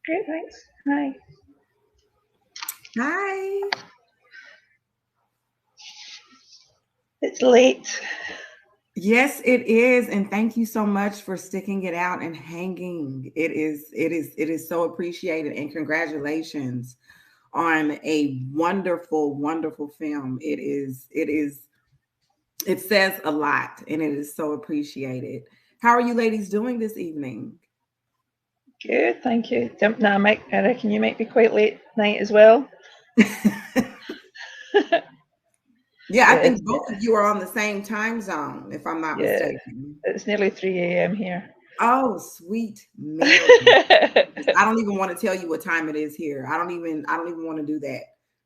Great, thanks. Hi. Hi. It's late. Yes, it is, and thank you so much for sticking it out and hanging. It is so appreciated, and congratulations on a wonderful, wonderful film. It says a lot, and it is so appreciated. How are you ladies doing this evening? Good, thank you. Now, Mike, I reckon you might be quite late night as well. Yeah, I Yes, think both of you are on the same time zone, if I'm not yeah. mistaken. It's nearly 3 a.m. here. Oh, sweet Mary. I don't even want to tell you what time it is here. I don't even want to do that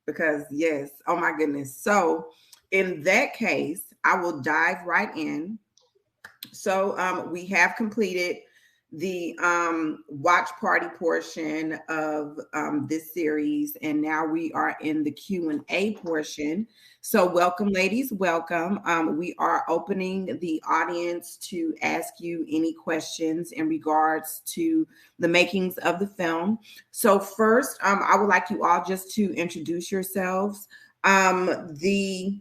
because yes, oh my goodness. So in that case, I will dive right in. So we have completed the watch party portion of this series, and now we are in the Q&A portion. So welcome, ladies, welcome. We are opening the audience to ask you any questions in regards to the makings of the film. So first, I would like you all just to introduce yourselves. The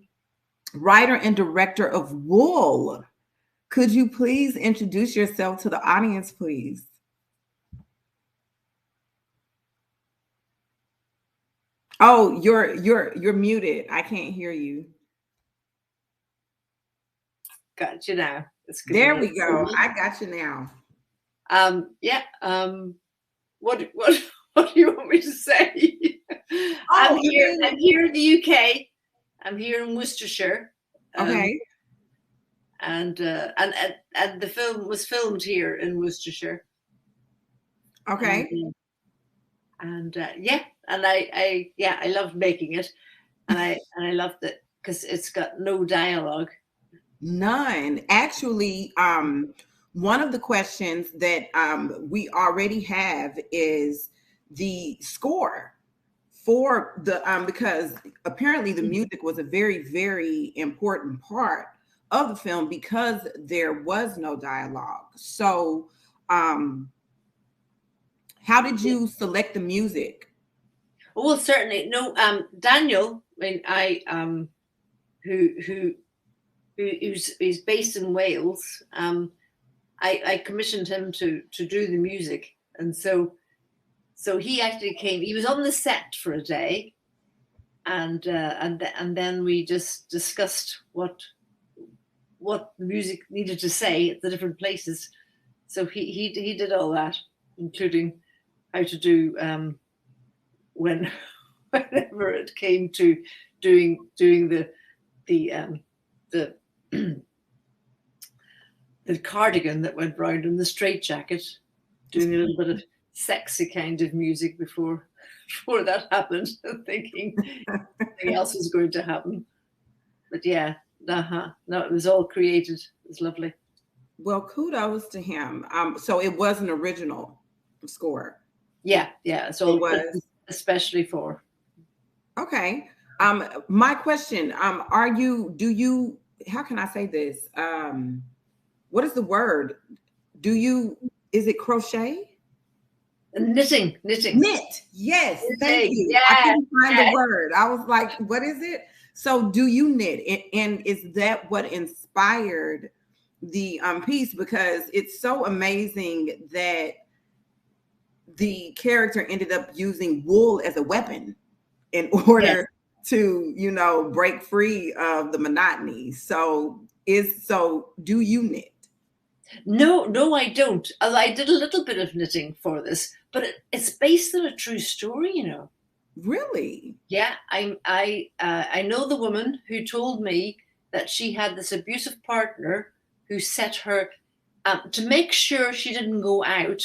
writer and director of Wool, could you please introduce yourself to the audience, please? Oh, you're muted. I can't hear you. Got you now. It's good to There hear we from go. you. I got you now. Yeah. What what do you want me to say? I'm Oh, I here. mean, I'm here in the UK. I'm here in Worcestershire. okay, And the film was filmed here in Worcestershire. And okay. yeah, and I loved making it, and I loved it because it's got no dialogue. None. Actually, one of the questions that we already have is the score for the because apparently the music was a very, very important part of the film because there was no dialogue. So how did you select the music? Well, certainly no. Daniel, I mean, who who who's based in Wales. I commissioned him to do the music, and so he actually came. He was on the set for a day, and then we just discussed what the music needed to say at the different places. So he did all that, including how to do when whenever it came to doing the the the cardigan that went round and the straitjacket, doing a little bit of sexy kind of music before that happened, thinking something else was going to happen. But yeah, no, it was all created. It was lovely. Well, kudos to him. So it was an original score. Yeah, yeah, it's It all was. especially for. Okay. My question, do you, how can I say this? What is the word? Do you, is it crochet? Knitting. Knit. Yes. Thank Knitting. you. I Yeah, couldn't find the yeah. word. I was like, what is it? So do you knit? And is that what inspired the piece? Because it's so amazing that the character ended up using wool as a weapon in Yes. order to, break free of the monotony. So do you knit? No, no, I don't. I did a little bit of knitting for this, but it's based on a true story. Really? Yeah, I know the woman who told me that she had this abusive partner who set her to make sure she didn't go out.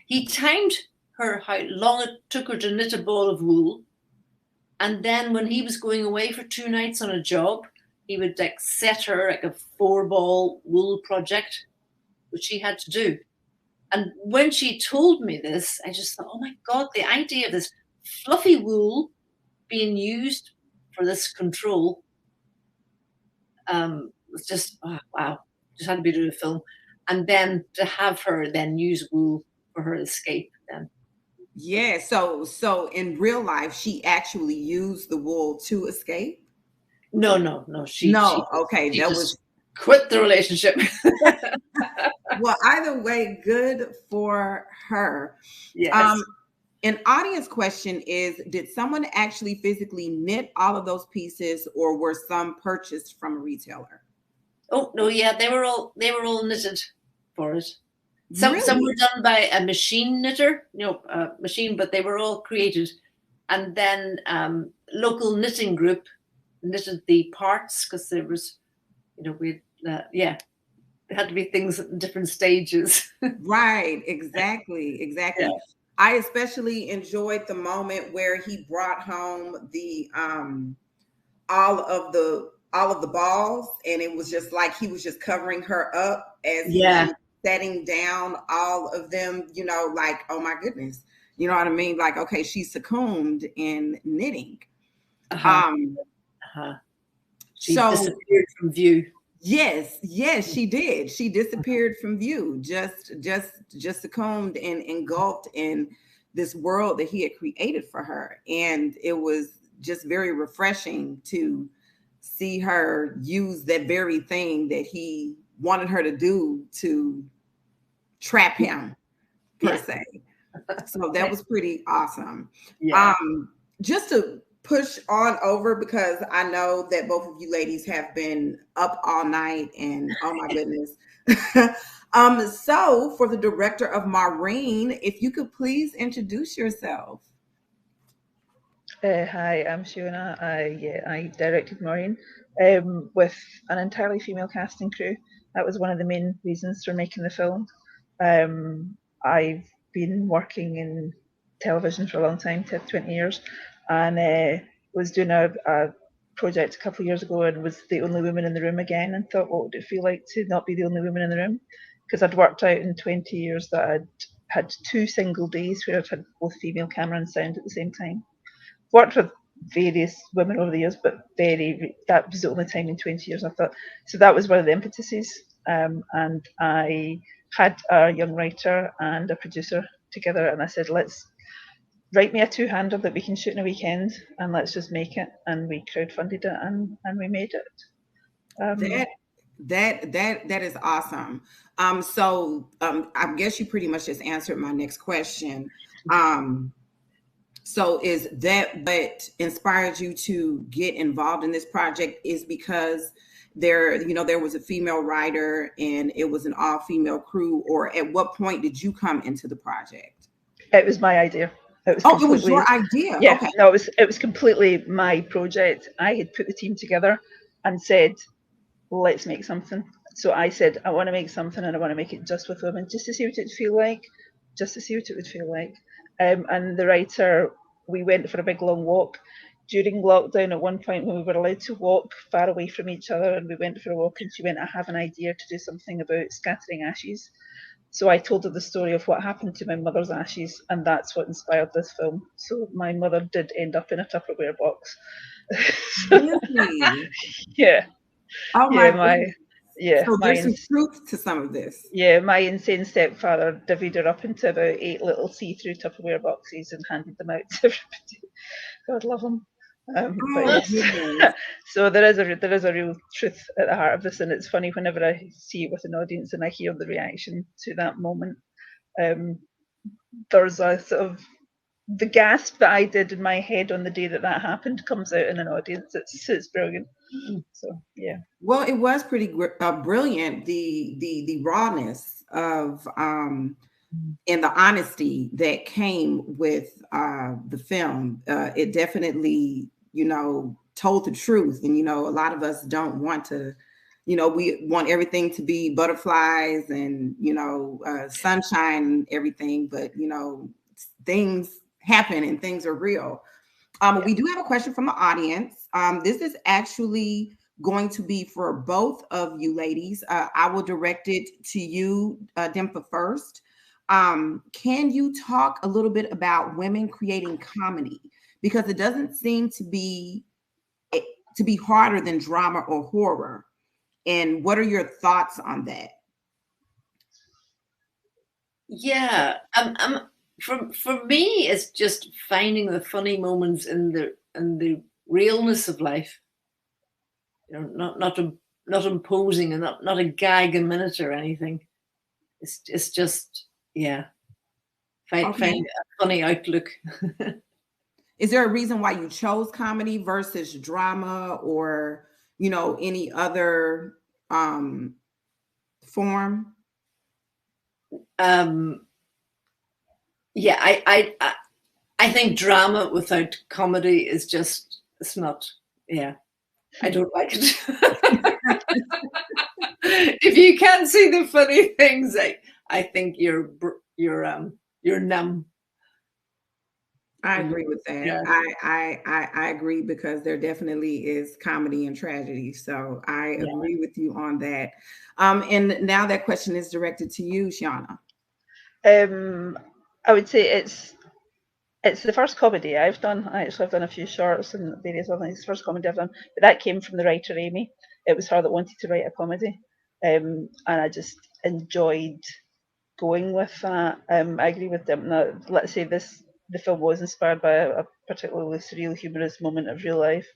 He timed her how long it took her to knit a ball of wool, and then when he was going away for 2 nights on a job, he would like set her like a 4 ball wool project, which she had to do. And when she told me this, I just thought, oh my God, the idea of this fluffy wool being used for this control was just, oh, wow, just had to be doing a film. And then to have her then use wool for her escape then. Yeah. So in real life, she actually used the wool to escape. No. No. Okay. She That just was, quit the relationship. well, either way, good for her. Yes. Um, an audience question is, did someone actually physically knit all of those pieces, or were some purchased from a retailer? Oh no, yeah, they were all knitted for it. Some Really? were done by a machine knitter, machine, but they were all created, and then local knitting group knitted the parts because there was, we yeah, there had to be things at different stages. Right, exactly, Yeah, exactly. I especially enjoyed the moment where he brought home the all of the balls, and it was just like he was just covering her up as he yeah, was setting down all of them, like, oh my goodness. You know what I mean? Like, okay, she succumbed in knitting. uh-huh, Um uh-huh. She so disappeared from view. yes, she did. She disappeared from view, just succumbed and engulfed in this world that he had created for her. And it was just very refreshing to see her use that very thing that he wanted her to do to trap him, per Yeah, se. So that was pretty awesome. yeah. Just to push on over, because I know that both of you ladies have been up all night, and oh my goodness. So for the director of Maureen, if you could please introduce yourself. Hi, I'm Fiona. I directed Maureen with an entirely female casting crew. That was one of the main reasons for making the film. I've been working in television for a long time, 20 years, and was doing a project a couple of years ago and was the only woman in the room again, and thought, what would it feel like to not be the only woman in the room? Because I'd worked out in 20 years that I'd had 2 single days where I'd had both female camera and sound at the same time. Worked with various women over the years, but that was the only time in 20 years I thought. So that was one of the impetuses. And I had a young writer and a producer together, and I said, let's write me a two-hander that we can shoot in a weekend, and let's just make it. And we crowdfunded it, and we made it. That that is awesome. I guess you pretty much just answered my next question. So is that what inspired you to get involved in this project, is because there was a female writer and it was an all-female crew, or at what point did you come into the project? It was my idea. It was Oh, it was your completely, idea. yeah, Okay. no, it was completely my project. I had put the team together and said, let's make something. So I said, I want to make something, and I want to make it just with women, just to see what it would feel like, just to see what it would feel like. And the writer, we went for a big long walk during lockdown at one point when we were allowed to walk far away from each other, and we went for a walk, and she went, I have an idea to do something about scattering ashes. So I told her the story of what happened to my mother's ashes, and that's what inspired this film. So my mother did end up in a Tupperware box. Really? Yeah, Oh yeah, my my goodness. yeah, So my there's some truth to some of this. yeah, my insane stepfather divvied her up into about 8 little see-through Tupperware boxes and handed them out to everybody. God love him. But Oh yes, goodness. so there is a real truth at the heart of this, and it's funny whenever I see it with an audience and I hear the reaction to that moment. Um, there's a sort of the gasp that I did in my head on the day that that happened comes out in an audience. It's brilliant. So yeah. Well, it was pretty brilliant. The rawness of and the honesty that came with the film. It definitely, told the truth. And a lot of us don't want to. We want everything to be butterflies and sunshine and everything, but things happen and things are real. Yeah. We do have a question from the audience. This is actually going to be for both of you ladies. I will direct it to you, Dimpa, first. Can you talk a little bit about women creating comedy? Because it doesn't seem to be harder than drama or horror. And what are your thoughts on that? Yeah. for me, it's just finding the funny moments in the realness of life. You know, not imposing and not a gag a minute or anything. It's just, yeah, find a funny outlook. Is there a reason why you chose comedy versus drama, or any other form? Yeah, I think drama without comedy is just, it's not. Yeah, I don't like it. If you can't see the funny things, I think you're numb. I agree with that. Yeah. I agree, because there definitely is comedy and tragedy. So I agree with you on that. And now that question is directed to you, Shauna. I would say it's the first comedy I've done. I've done a few shorts and various other things. It's the first comedy I've done, but that came from the writer Amy. It was her that wanted to write a comedy, and I just enjoyed going with that. I agree with them that, let's say, the film was inspired by a particularly surreal, humorous moment of real life,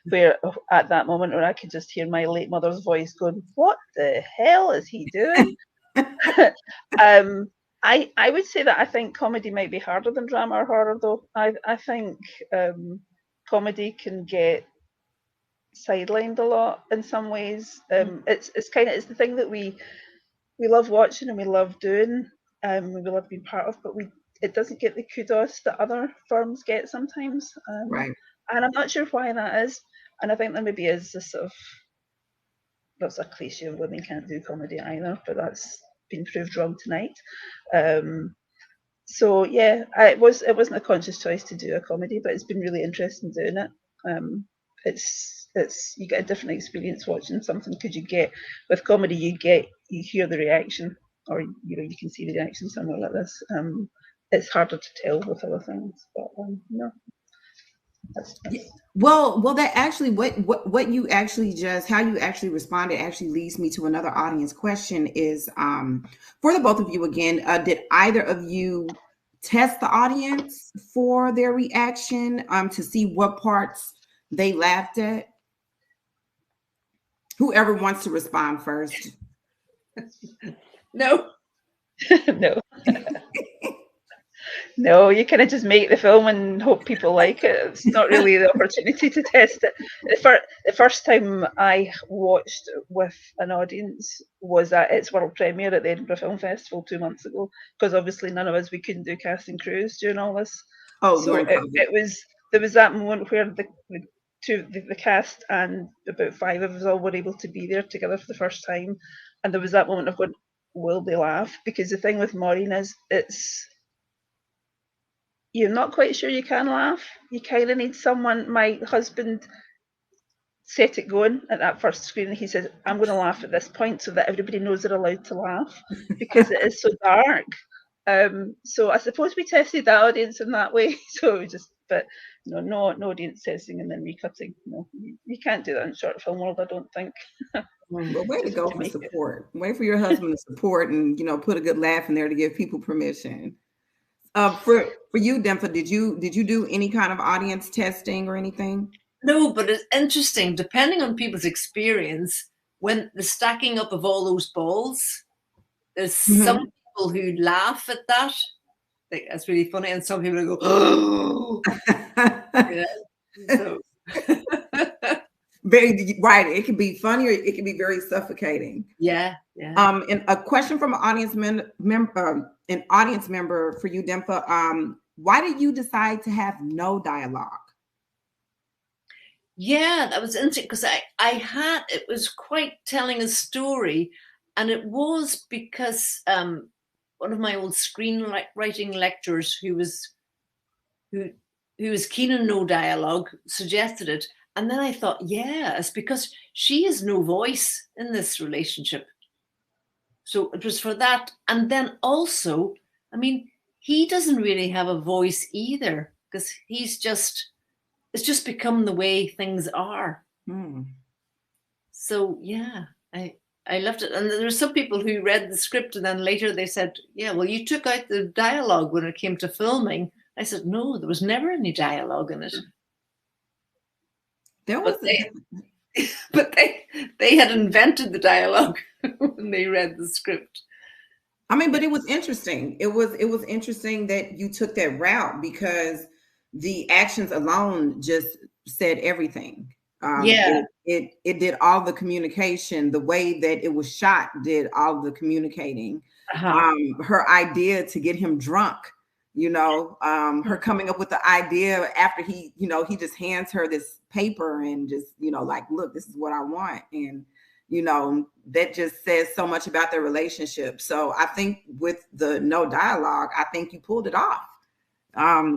where at that moment where I could just hear my late mother's voice going, "What the hell is he doing?" I would say that I think comedy might be harder than drama or horror, though. I think comedy can get sidelined a lot in some ways. It's it's the thing that we love watching and we love doing, we love being part of, but it doesn't get the kudos that other firms get sometimes. Right. And I'm not sure why that is. And I think there maybe is a sort of, that's a cliche of women can't do comedy either, but that's been proved wrong tonight. So yeah, it wasn't a conscious choice to do a comedy, but it's been really interesting doing it. It's you get a different experience watching something, because with comedy you hear the reaction, or you can see the reaction somewhere like this. It's harder to tell with other things, but no. That's Well, that actually, what you actually how you actually responded actually leads me to another audience question. Is for the both of you again, did either of you test the audience for their reaction to see what parts they laughed at? Whoever wants to respond first. No. No. No, you kind of just make the film and hope people like it. It's not really the opportunity to test it. The first time I watched with an audience was at its world premiere at the Edinburgh Film Festival 2 months ago, because obviously none of us, we couldn't do casting crews during all this. Oh, so there was that moment where the cast and about 5 of us all were able to be there together for the first time, and there was that moment of going, will they laugh? Because the thing with Maureen is, you're not quite sure you can laugh. You kind of need someone. My husband set it going at that first screen. He says, "I'm going to laugh at this point so that everybody knows they're allowed to laugh," because it is so dark. So I suppose we tested that audience in that way. So but no audience testing and then recutting. No, you can't do that in short film world, I don't think. Well, way to go for support. Wait for your husband to support and put a good laugh in there to give people permission. For you, Dempha, did you do any kind of audience testing or anything? No, but it's interesting. Depending on people's experience, when the stacking up of all those balls, there's some people who laugh at that. Like, that's really funny, and some people go, "Oh." So. Very right. It can be funny or it can be very suffocating. Yeah. And a question from an audience member for you, Dempha. Why did you decide to have no dialogue? Yeah, that was interesting, because it was quite telling a story, and it was because one of my old screenwriting lecturers who was keen on no dialogue suggested it. And then I thought, yeah, it's because she has no voice in this relationship. So it was for that. And then also, I mean, he doesn't really have a voice either, because it's just become the way things are. So yeah, I loved it. And there were some people who read the script and then later they said, yeah, well, you took out the dialogue when it came to filming. I said, no, there was never any dialogue in it. There was, but they had invented the dialogue when they read the script. I mean, but it was interesting. It was interesting that you took that route because the actions alone just said everything. It did all the communication. The way that it was shot did all the communicating. Her idea to get him drunk, her coming up with the idea after he just hands her this paper and just, like, look, this is what I want. And, that just says so much about their relationship. So I think with the no dialogue, I think you pulled it off.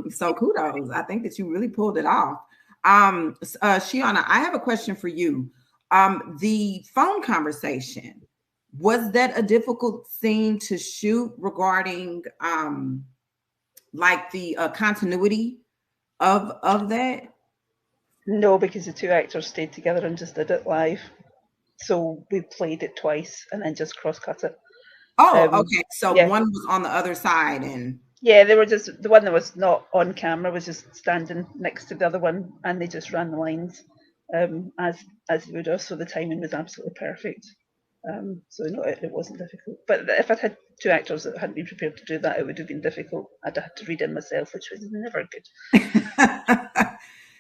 So kudos. I think that you really pulled it off. Shiana, I have a question for you. The phone conversation, was that a difficult scene to shoot regarding like the continuity of that? No, because the two actors stayed together and just did it live. So we played it twice and then just cross-cut it. Oh, okay. So one was on the other side and... Yeah, they were just, the one that was not on camera was just standing next to the other one and they just ran the lines as they would have. So the timing was absolutely perfect. So no, it wasn't difficult. But if I'd had two actors that hadn't been prepared to do that, it would have been difficult. I'd have had to read in myself, which was never good.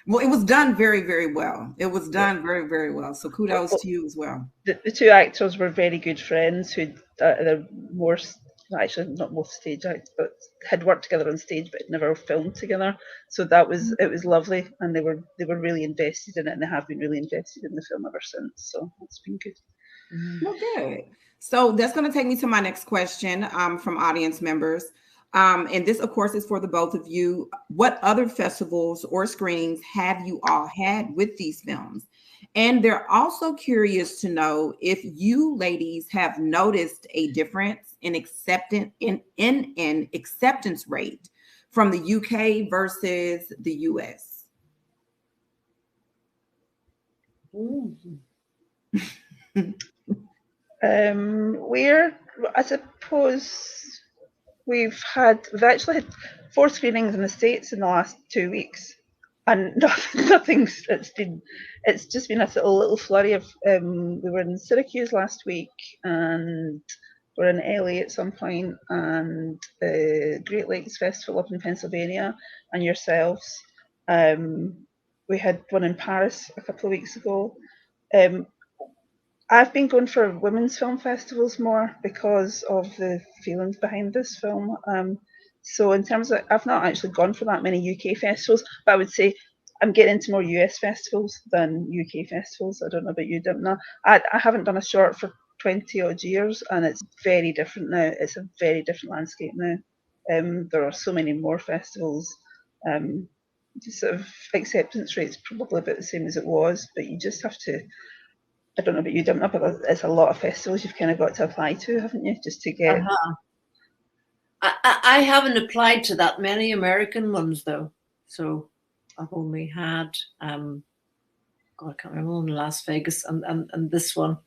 Well, it was done very, very well. It was done very, very well. So kudos to you as well. The two actors were very good friends who they're more, actually not both stage actors, but had worked together on stage but had never filmed together. So it was lovely, and they were really invested in it, and they have been really invested in the film ever since. So it's been good. Well, good. So that's going to take me to my next question from audience members. And this, of course, is for the both of you. What other festivals or screenings have you all had with these films? And they're also curious to know if you ladies have noticed a difference in acceptance rate from the UK versus the US. I suppose we've actually had 4 screenings in the States in the last 2 weeks, and it's just been a little flurry of, we were in Syracuse last week, and we're in LA at some point, and the Great Lakes Festival up in Pennsylvania, and yourselves. We had one in Paris a couple of weeks ago. I've been going for women's film festivals more because of the feelings behind this film. So in terms of, I've not actually gone for that many UK festivals, but I would say I'm getting into more US festivals than UK festivals. I don't know about you, Dimna. I haven't done a short for 20 odd years, and it's very different now. It's a very different landscape now. There are so many more festivals. The sort of acceptance rate's probably about the same as it was, but you just have to, I don't know about you, Dimna, but it's a lot of festivals you've kind of got to apply to, haven't you, just to get... I haven't applied to that many American ones, though. So I've only had, God, I can't remember, one in Las Vegas and this one.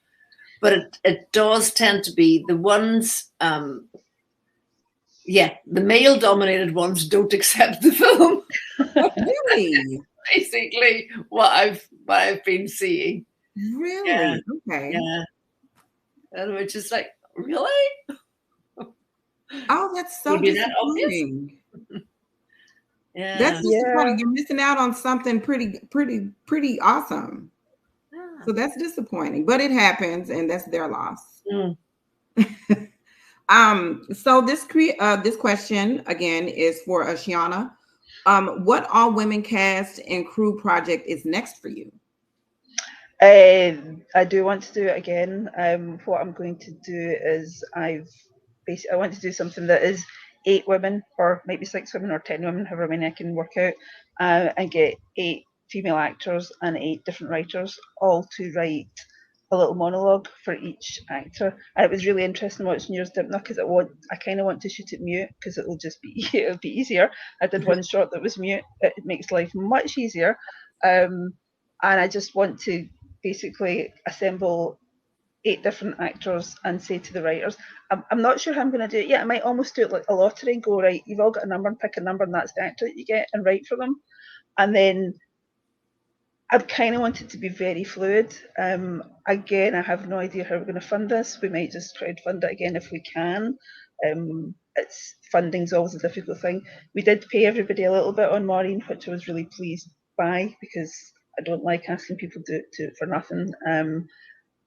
But it does tend to be the ones, the male-dominated ones don't accept the film. Really? Basically, what I've been seeing. Really? Yeah. Okay. Yeah. And which is like, really? Oh, that's so disappointing. Yeah. That's disappointing. You're missing out on something pretty awesome. Yeah. So that's disappointing, but it happens, and that's their loss. So this question again is for Shiana. What all-women cast and crew project is next for you? I do want to do it again. What I'm going to do is I want to do something that is 8 women, or maybe 6 women, or 10 women, however many I can work out, and get 8 female actors and 8 different writers, all to write a little monologue for each actor. And it was really interesting watching yours, Dimna, because I kind of want to shoot it mute, because it'll be easier. I did one shot that was mute. It makes life much easier, and I just want to basically assemble 8 different actors and say to the writers, I'm not sure how I'm going to do it yet. I might almost do it like a lottery and go, right, you've all got a number and pick a number and that's the actor that you get and write for them. And then I've kind of wanted to be very fluid. Again, I have no idea how we're going to fund this. We might just crowdfund it again if we can. It's funding's always a difficult thing. We did pay everybody a little bit on Maureen, which I was really pleased by because I don't like asking people to do it for nothing.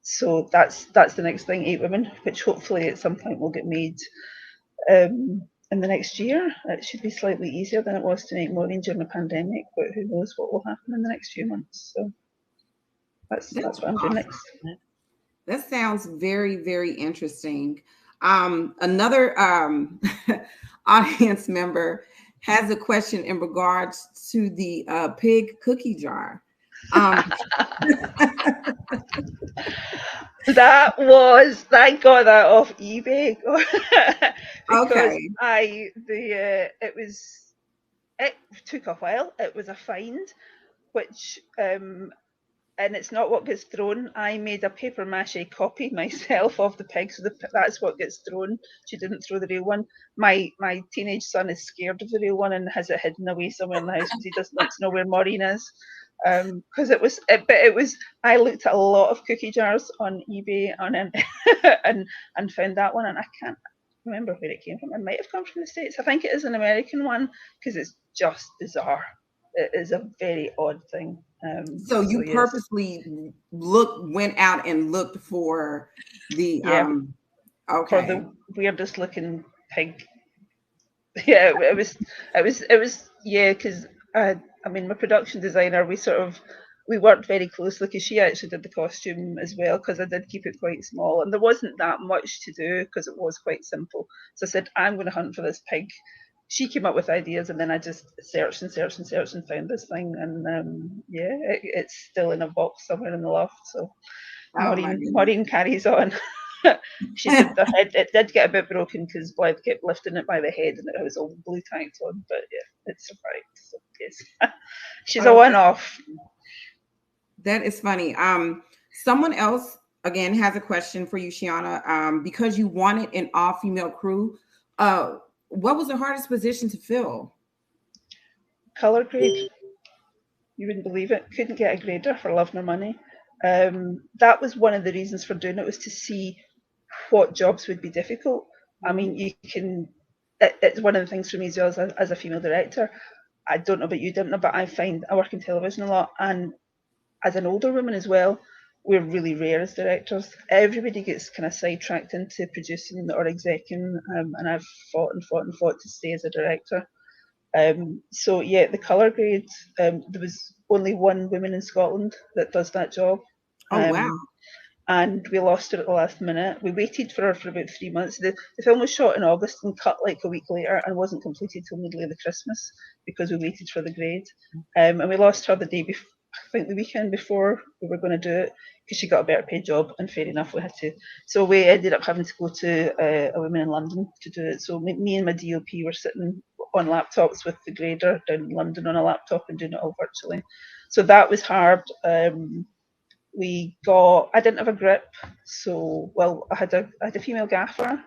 So that's the next thing, 8 women, which hopefully at some point will get made in the next year. It should be slightly easier than it was to make Maureen during the pandemic, but who knows what will happen in the next few months. So that's what I'm doing next. That sounds very, very interesting. Another audience member has a question in regards to the pig cookie jar. That was, I got that off eBay because okay. it took a while. It was a find, which and it's not what gets thrown. I made a paper mache copy myself of the pig, so that's what gets thrown. She didn't throw the real one. My teenage son is scared of the real one and has it hidden away somewhere in the house because he doesn't want to know where Maureen is. Because it was. I looked at a lot of cookie jars on eBay and found that one, and I can't remember where it came from. It might have come from the States. I think it is an American one because it's just bizarre. It is a very odd thing. So you purposely went out and looked for the for the weirdest looking pig. Yeah, it was because I mean, my production designer, we worked very closely because she actually did the costume as well because I did keep it quite small and there wasn't that much to do because it was quite simple. So I said, I'm going to hunt for this pig. She came up with ideas and then I just searched and found this thing and it's still in a box somewhere in the loft. So Maureen carries on. She did the head. It did get a bit broken because Blythe kept lifting it by the head and it was all blue tacked on. But yeah, it survived. So yes, she's a one-off. That is funny. Someone else again has a question for you, Shiana. Because you wanted an all-female crew, what was the hardest position to fill? Color grade. You wouldn't believe it. Couldn't get a grader for love nor money. That was one of the reasons for doing it, was to see what jobs would be difficult. I mean, it's one of the things for me as well as a female director. I don't know about you, Dimna, but I find I work in television a lot, and as an older woman as well, we're really rare as directors. Everybody gets kind of sidetracked into producing or executing, and I've fought to stay as a director. So yeah, the colour grade, there was only one woman in Scotland that does that job. Oh wow. And we lost her at the last minute. We waited for her for about 3 months. The film was shot in August and cut like a week later and wasn't completed till middle of the Christmas because we waited for the grade. And we lost her the day before, I think the weekend before we were going to do it, because she got a better paid job, and fair enough, we had to. So we ended up having to go to a woman in London to do it. So me and my DOP were sitting on laptops with the grader down in London on a laptop and doing it all virtually. So that was hard. I didn't have a grip, so I had a female gaffer.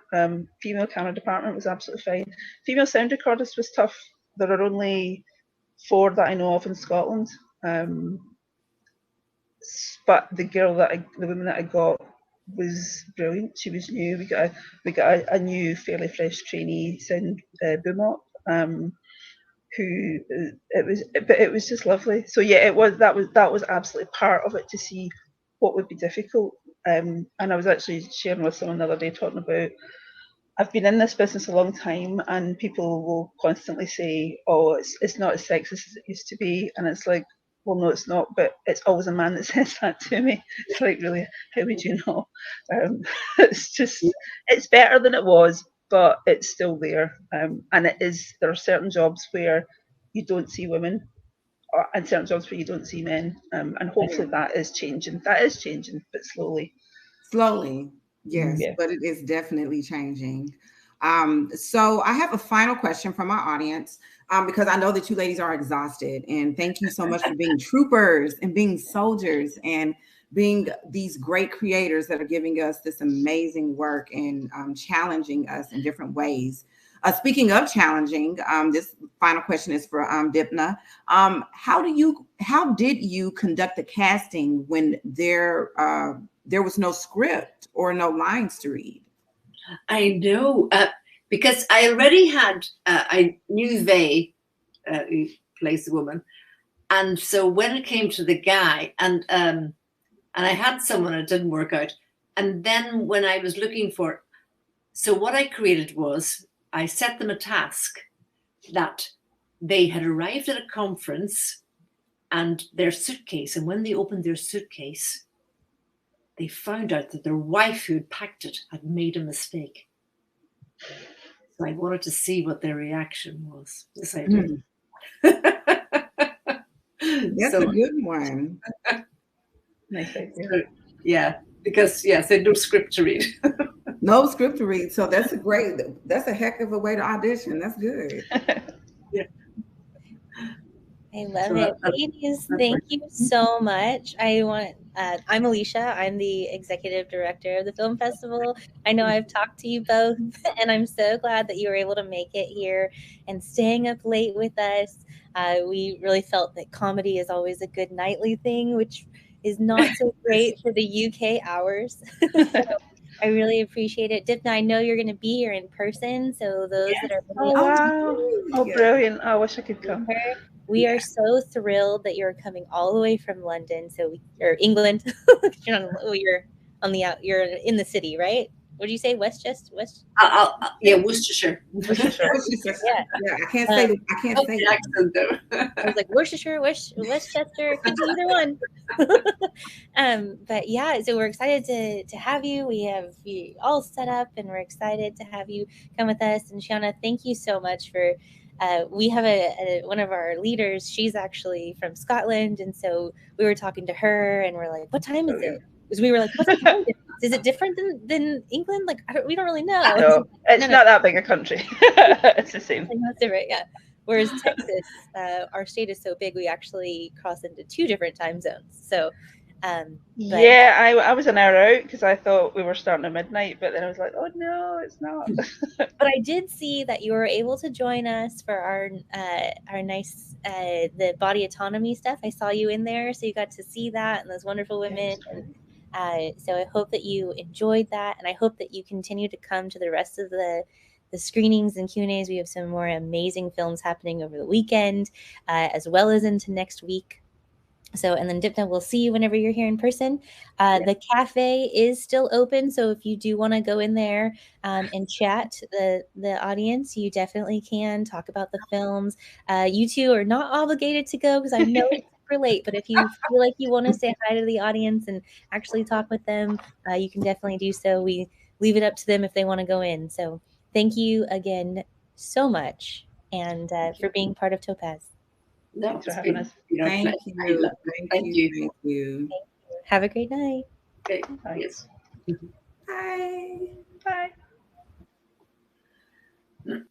Female camera department was absolutely fine. Female sound recordist was tough. There are only 4 that I know of in Scotland. But the woman that I got was brilliant. She was new. We got a new, fairly fresh trainee sound boom op. It was just lovely. So yeah, that was absolutely part of it, to see what would be difficult. And I was actually sharing with someone the other day, talking about, I've been in this business a long time, and people will constantly say, "Oh, it's not as sexist as it used to be," and it's like, well, no, it's not. But it's always a man that says that to me. It's like, really, how would you know? It's better than it was, but it's still there. And there are certain jobs where you don't see women, and certain jobs where you don't see men. And hopefully that is changing. That is changing, but slowly. Slowly, yes, but it is definitely changing. So I have a final question from our audience, because I know that you ladies are exhausted, and thank you so much for being troopers and being soldiers and being these great creators that are giving us this amazing work and challenging us in different ways. Speaking of challenging, this final question is for Dipna. How did you conduct the casting when there was no script or no lines to read? I know, because I already had, I knew they, who plays the woman. And so when it came to the guy, and I had someone, it didn't work out. And then when I was looking for, so what I created was, I set them a task that they had arrived at a conference and their suitcase, and when they opened their suitcase, they found out that their wife who had packed it had made a mistake. So I wanted to see what their reaction was. Yes, I did. That's a good one. Nice idea. So, yeah, because so no script to read. No script to read. So that's a heck of a way to audition. That's good. Yeah. I love it. Ladies, thank you so much. I'm Alicia. I'm the executive director of the film festival. I know I've talked to you both, and I'm so glad that you were able to make it here and staying up late with us. We really felt that comedy is always a good nightly thing, which is not so great for the UK hours. So I really appreciate it. Dipna, I know you're going to be here in person, so those that are Oh, wow. Oh, brilliant. I wish I could come. We are so thrilled that you're coming all the way from London, or England. You're in the city, right? What did you say? Westchester? Worcestershire. Worcestershire. Yeah, I can't say the accent though. I was like Worcestershire, Westchester, could be either one. But yeah, so we're excited to have you. We have you all set up, and we're excited to have you come with us. And Shauna, thank you so much for. We have one of our leaders. She's actually from Scotland, and so we were talking to her, and we're like, "What time is it?" Because we were like, "What's the time difference? Is it different than England? Like, we don't really know." No, it's not that big a country. It's the same. That's different, yeah. Whereas Texas, our state is so big, we actually cross into 2 different time zones. So, I was an hour out because I thought we were starting at midnight, but then I was like, oh no, it's not. But I did see that you were able to join us for our nice the body autonomy stuff. I saw you in there, so you got to see that and those wonderful women. So I hope that you enjoyed that, and I hope that you continue to come to the rest of the screenings and Q&As. We have some more amazing films happening over the weekend, as well as into next week. So, and then Dipna, we'll see you whenever you're here in person. The cafe is still open, so if you do want to go in there and chat the audience, you definitely can talk about the films. You two are not obligated to go because I know it's super late, but if you feel like you want to say hi to the audience and actually talk with them, you can definitely do so. We leave it up to them if they want to go in. So thank you again so much, and for being part of Topaz. No, Thanks for having us. Thank you. Thank you. Have a great night. Okay. Thanks. Yes. Bye. Bye.